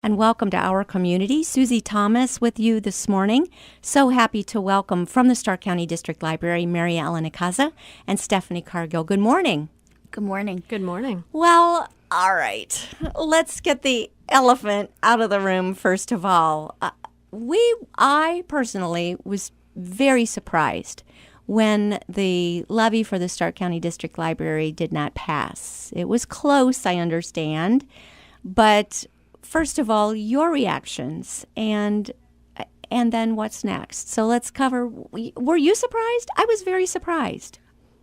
And welcome to our community. Susie Thomas with you this morning. So happy to welcome from the Stark County District Library, Mary Ellen Akaza and Stephanie Cargill. Good morning. Good morning. Good morning. Well, all right. Let's get the elephant out of the room first of all. I personally was very surprised when the levy for the Stark County District Library did not pass. It was close, I understand, but first of all, your reactions and then what's next. So let's cover, were you surprised? I was very surprised.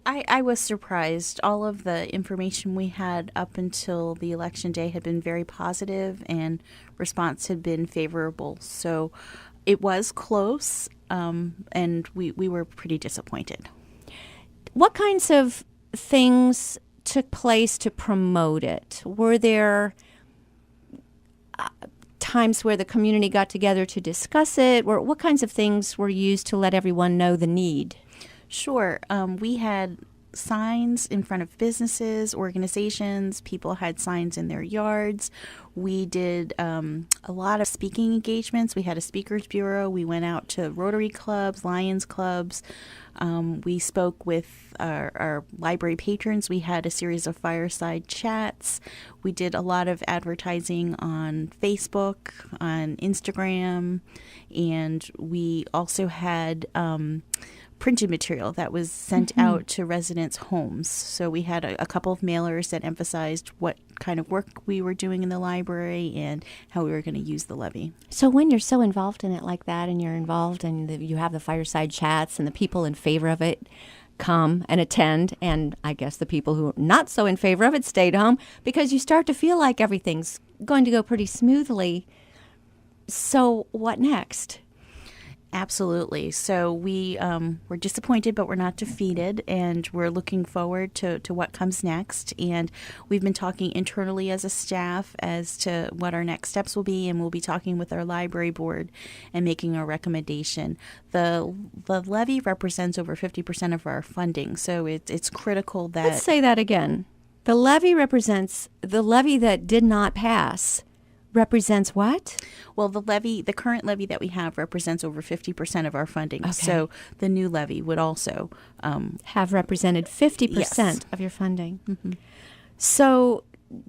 I was surprised. All of the information we had up until the election day had been very positive and response had been favorable. So it was close, and we were pretty disappointed. What kinds of things took place to promote it? Were there times where the community got together to discuss it? Or what kinds of things were used to let everyone know the need? Sure. We had signs in front of businesses, organizations. People had signs in their yards. We did a lot of speaking engagements. We had a speakers bureau. We went out to Rotary clubs, Lions clubs. We spoke with our library patrons. We had a series of fireside chats. We did a lot of advertising on Facebook, on Instagram, and we also had printed material that was sent out to residents' homes. So we had a couple of mailers that emphasized what kind of work we were doing in the library and how we were going to use the levy. So when you're so involved in it like that, and you're involved and you have the fireside chats and the people in favor of it come and attend, and I guess the people who are not so in favor of it stayed home, because you start to feel like everything's going to go pretty smoothly. So what next? Absolutely. So we were disappointed, but we're not defeated, and we're looking forward to what comes next. And we've been talking internally as a staff as to what our next steps will be, and we'll be talking with our library board and making a recommendation. The levy represents over 50% of our funding, so it's critical that... Let's say that again. The levy that did not pass represents what? Well, the current levy that we have represents over 50% of our funding. Okay. So the new levy would also have represented 50% Yes. of your funding. Mm-hmm. So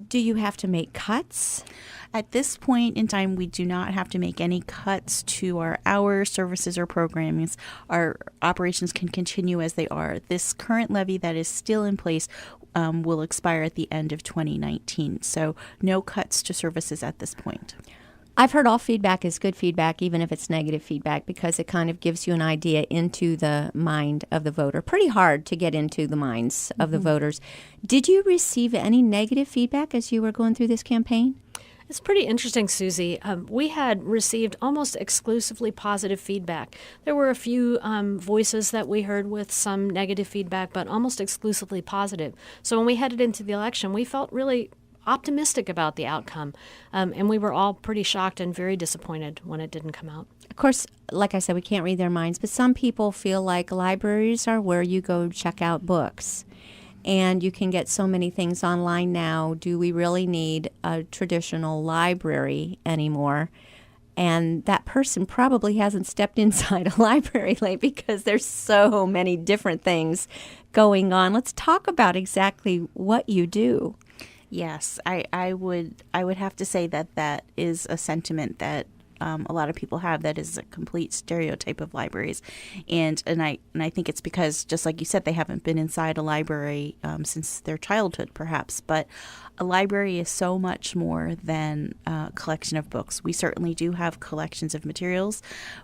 do you have to make cuts? At this point in time, we do not have to make any cuts to our hours, services, or programming. Our operations can continue as they are. This current levy that is still in place will expire at the end of 2019. So no cuts to services at this point. I've heard all feedback is good feedback, even if it's negative feedback, because it kind of gives you an idea into the mind of the voter. Pretty hard to get into the minds of the voters. Did you receive any negative feedback as you were going through this campaign? It's pretty interesting, Susie. We had received almost exclusively positive feedback. There were a few voices that we heard with some negative feedback, but almost exclusively positive. So when we headed into the election, we felt really optimistic about the outcome, and we were all pretty shocked and very disappointed when it didn't come out. Of course, like I said, we can't read their minds, but some people feel like libraries are where you go check out books. And you can get so many things online now. Do we really need a traditional library anymore? And that person probably hasn't stepped inside a library lately because there's so many different things going on. Let's talk about exactly what you do. Yes, I would have to say that is a sentiment that a lot of people have. That is a complete stereotype of libraries, and I think it's because, just like you said, they haven't been inside a library since their childhood, perhaps. But a library is so much more than a collection of books. We certainly do have collections of materials,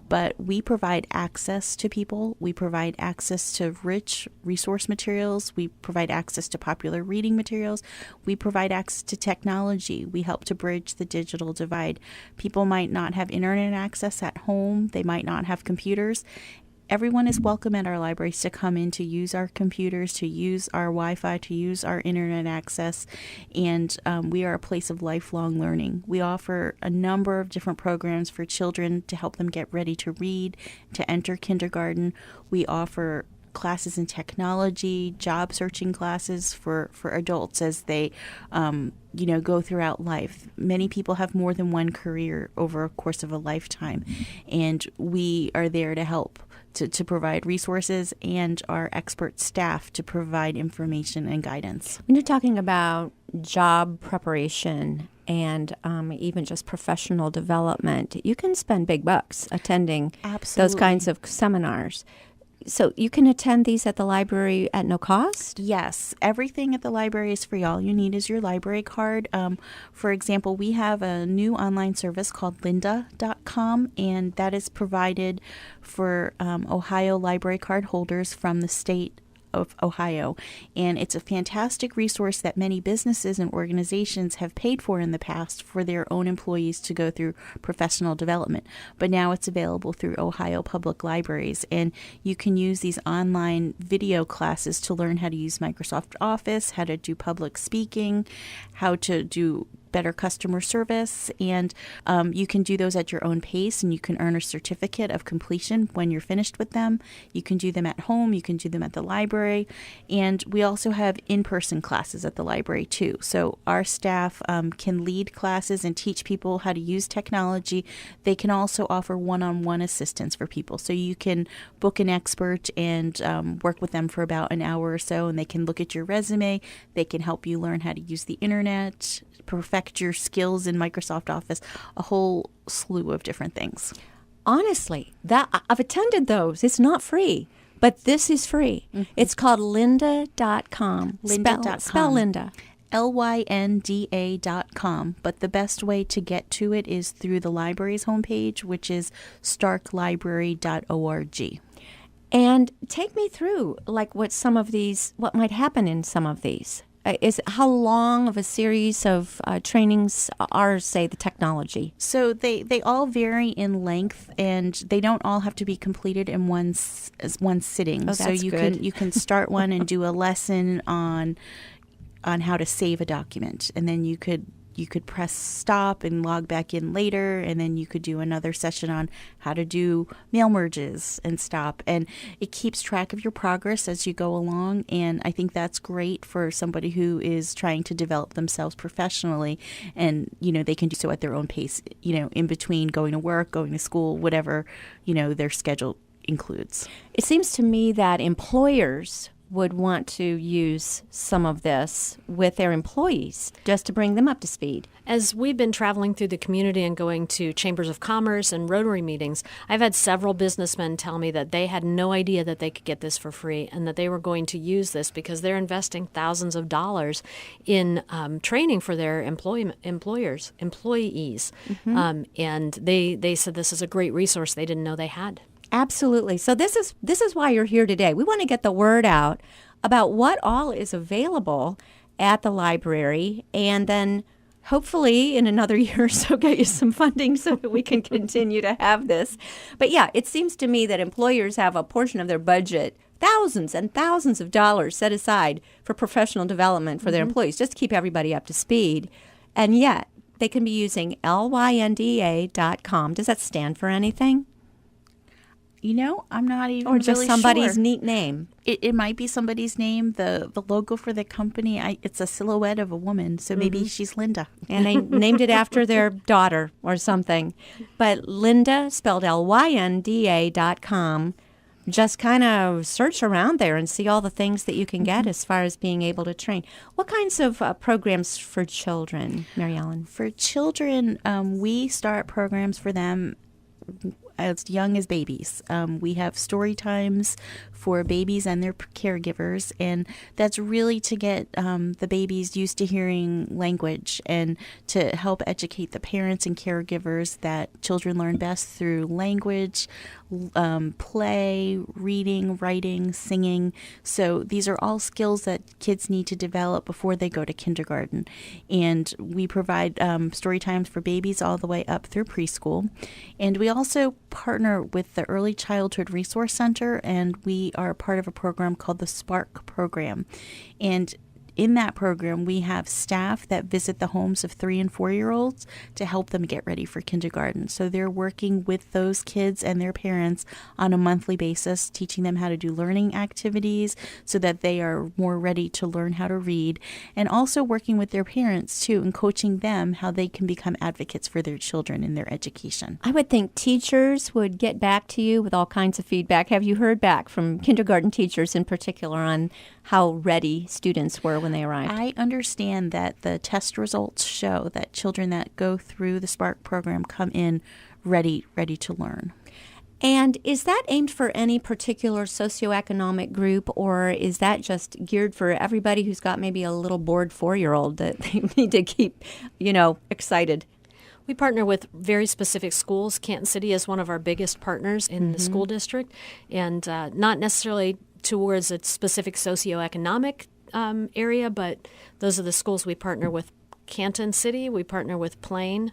but we provide access to people. We provide access to rich resource materials. We provide access to popular reading materials. We provide access to technology. We help to bridge the digital divide. People might not have internet access at home. They might not have computers. Everyone is welcome at our libraries to come in to use our computers, to use our Wi-Fi, to use our internet access, and we are a place of lifelong learning. We offer a number of different programs for children to help them get ready to read, to enter kindergarten. We offer classes in technology, job searching classes for adults as they, go throughout life. Many people have more than one career over a course of a lifetime, and we are there to help to provide resources and our expert staff to provide information and guidance. When you're talking about job preparation and even just professional development, you can spend big bucks attending those kinds of seminars. So you can attend these at the library at no cost? Yes. Everything at the library is free. All you need is your library card. For example, we have a new online service called lynda.com, and that is provided for Ohio library card holders from the state of Ohio. And it's a fantastic resource that many businesses and organizations have paid for in the past for their own employees to go through professional development. But now it's available through Ohio Public Libraries. And you can use these online video classes to learn how to use Microsoft Office, how to do public speaking, how to do better customer service, and you can do those at your own pace, and you can earn a certificate of completion when you're finished with them. You can do them at home, you can do them at the library, and we also have in-person classes at the library too. So our staff can lead classes and teach people how to use technology. They can also offer one-on-one assistance for people. So you can book an expert and work with them for about an hour or so, and they can look at your resume. They can help you learn how to use the internet, perfect your skills in Microsoft Office, a whole slew of different things. Honestly, that I've attended those. It's not free, but this is free. Mm-hmm. It's called lynda.com. Lynda.com. Spell Lynda. lynda.com. But the best way to get to it is through the library's homepage, which is starklibrary.org. And take me through like what might happen in some of these. Is how long of a series of trainings are, say, the technology? So they all vary in length, and they don't all have to be completed in one sitting. Oh, so that's good. you can start one and do a lesson on how to save a document, and then you could press stop and log back in later, and then you could do another session on how to do mail merges and stop. And it keeps track of your progress as you go along, and I think that's great for somebody who is trying to develop themselves professionally, and they can do so at their own pace, in between going to work, going to school, whatever their schedule includes. It seems to me that employers would want to use some of this with their employees just to bring them up to speed. As we've been traveling through the community and going to chambers of commerce and Rotary meetings, I've had several businessmen tell me that they had no idea that they could get this for free and that they were going to use this because they're investing thousands of dollars in training for their employees. Mm-hmm. And they said this is a great resource they didn't know they had. Absolutely. So this is why you're here today. We want to get the word out about what all is available at the library, and then hopefully in another year or so get you some funding so that we can continue to have this. But yeah, it seems to me that employers have a portion of their budget, thousands and thousands of dollars set aside for professional development for their employees, just to keep everybody up to speed. And yet they can be using lynda.com. Does that stand for anything? I'm not even or just really somebody's sure. neat name. It might be somebody's name. The logo for the company, it's a silhouette of a woman, so maybe she's Linda. And they named it after their daughter or something. But Lynda, spelled lynda.com, just kind of search around there and see all the things that you can get as far as being able to train. What kinds of programs for children, Mary Ellen? For children, we start programs for them as young as babies. We have story times for babies and their caregivers, and that's really to get the babies used to hearing language and to help educate the parents and caregivers that children learn best through language, play, reading, writing, singing. So these are all skills that kids need to develop before they go to kindergarten. And we provide story times for babies all the way up through preschool. And we also partner with the Early Childhood Resource Center, and we are part of a program called the Spark program. And in that program, we have staff that visit the homes of 3 and 4-year-olds to help them get ready for kindergarten. So they're working with those kids and their parents on a monthly basis, teaching them how to do learning activities so that they are more ready to learn how to read, and also working with their parents too and coaching them how they can become advocates for their children in their education. I would think teachers would get back to you with all kinds of feedback. Have you heard back from kindergarten teachers in particular on how ready students were when they arrived? I understand that the test results show that children that go through the Spark program come in ready to learn. And is that aimed for any particular socioeconomic group, or is that just geared for everybody who's got maybe a little bored 4-year-old that they need to keep, excited? We partner with very specific schools. Canton City is one of our biggest partners in the school district, and not necessarily towards a specific socioeconomic area, but those are the schools we partner with. Canton City, we partner with Plain.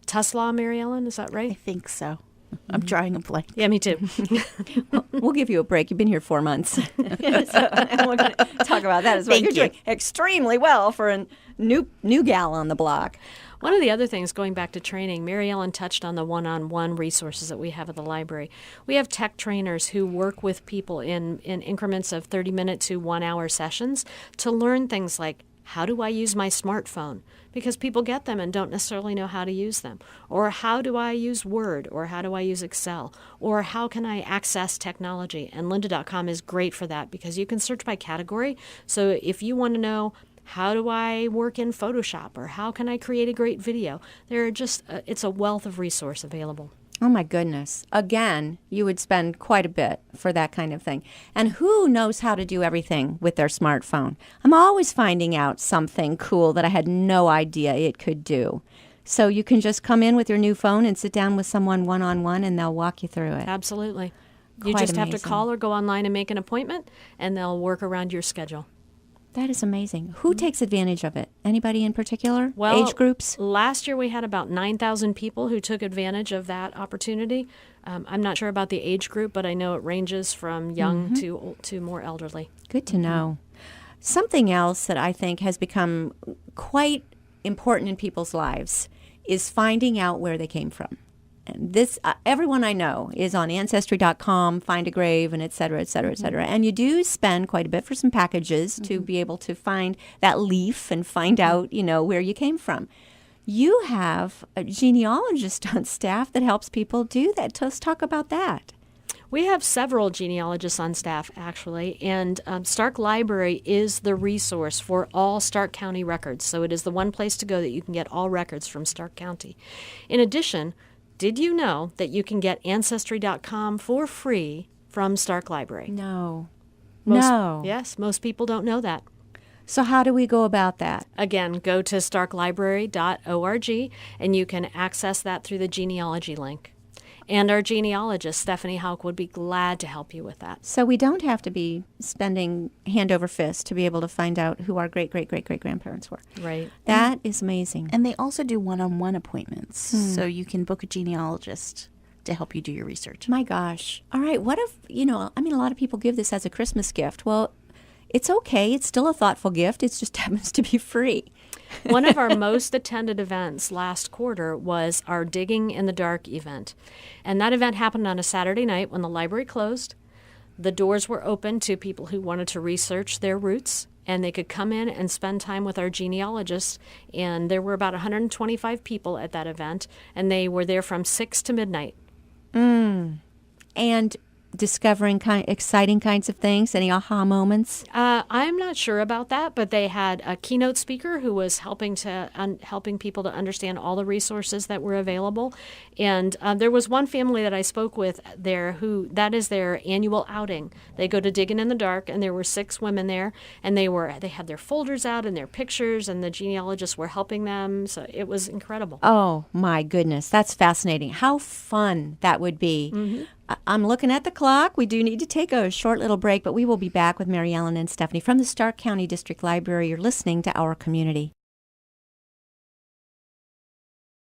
Tuslaw, Mary Ellen, is that I right? think so. I'm drawing a blank. Yeah, me too. We'll give you a break. You've been here 4 months. So, and we're going to talk about that as well. You're doing extremely well for a new gal on the block. One of the other things, going back to training, Mary Ellen touched on the one-on-one resources that we have at the library. We have tech trainers who work with people in increments of 30-minute to 1-hour sessions to learn things like, how do I use my smartphone? Because people get them and don't necessarily know how to use them. Or how do I use Word? Or how do I use Excel? Or how can I access technology? And lynda.com is great for that because you can search by category. So if you want to know, how do I work in Photoshop? Or how can I create a great video? It's a wealth of resource available. Oh, my goodness. Again, you would spend quite a bit for that kind of thing. And who knows how to do everything with their smartphone? I'm always finding out something cool that I had no idea it could do. So you can just come in with your new phone and sit down with someone one-on-one, and they'll walk you through it. Absolutely. You Quite just have amazing. to call or go online and make an appointment, and they'll work around your schedule. That is amazing. Who takes advantage of it? Anybody in particular? Well, age groups? Last year we had about 9,000 people who took advantage of that opportunity. I'm not sure about the age group, but I know it ranges from young to more elderly. Good to know. Something else that I think has become quite important in people's lives is finding out where they came from. And this, everyone I know is on Ancestry.com, find a grave, and et cetera, et cetera, et cetera. And you do spend quite a bit for some packages to be able to find that leaf and find out, where you came from. You have a genealogist on staff that helps people do that. Let's talk about that. We have several genealogists on staff, actually, and Stark Library is the resource for all Stark County records. So it is the one place to go that you can get all records from Stark County. In addition, did you know that you can get Ancestry.com for free from Stark Library? No. Yes, most people don't know that. So how do we go about that? Again, go to starklibrary.org and you can access that through the genealogy link. And our genealogist, Stephanie Hauk, would be glad to help you with that. So we don't have to be spending hand over fist to be able to find out who our great-great-great-great-grandparents were. Right. That is amazing. And they also do one-on-one appointments, so you can book a genealogist to help you do your research. My gosh. All right. What if, a lot of people give this as a Christmas gift. Well, it's okay. It's still a thoughtful gift. It just happens to be free. One of our most attended events last quarter was our Digging in the Dark event. And that event happened on a Saturday night when the library closed. The doors were open to people who wanted to research their roots, and they could come in and spend time with our genealogists. And there were about 125 people at that event, and they were there from 6 to midnight. And discovering exciting kinds of things, any aha moments? I'm not sure about that, but they had a keynote speaker who was helping people to understand all the resources that were available. And there was one family that I spoke with there who that is their annual outing. They go to Digging in the Dark, and there were 6 women there, and they had their folders out and their pictures, and the genealogists were helping them. So it was incredible. Oh my goodness, that's fascinating. How fun that would be. I'm looking at the clock. We do need to take a short little break, but we will be back with Mary Ellen and Stephanie from the Stark County District Library. You're listening to Our Community.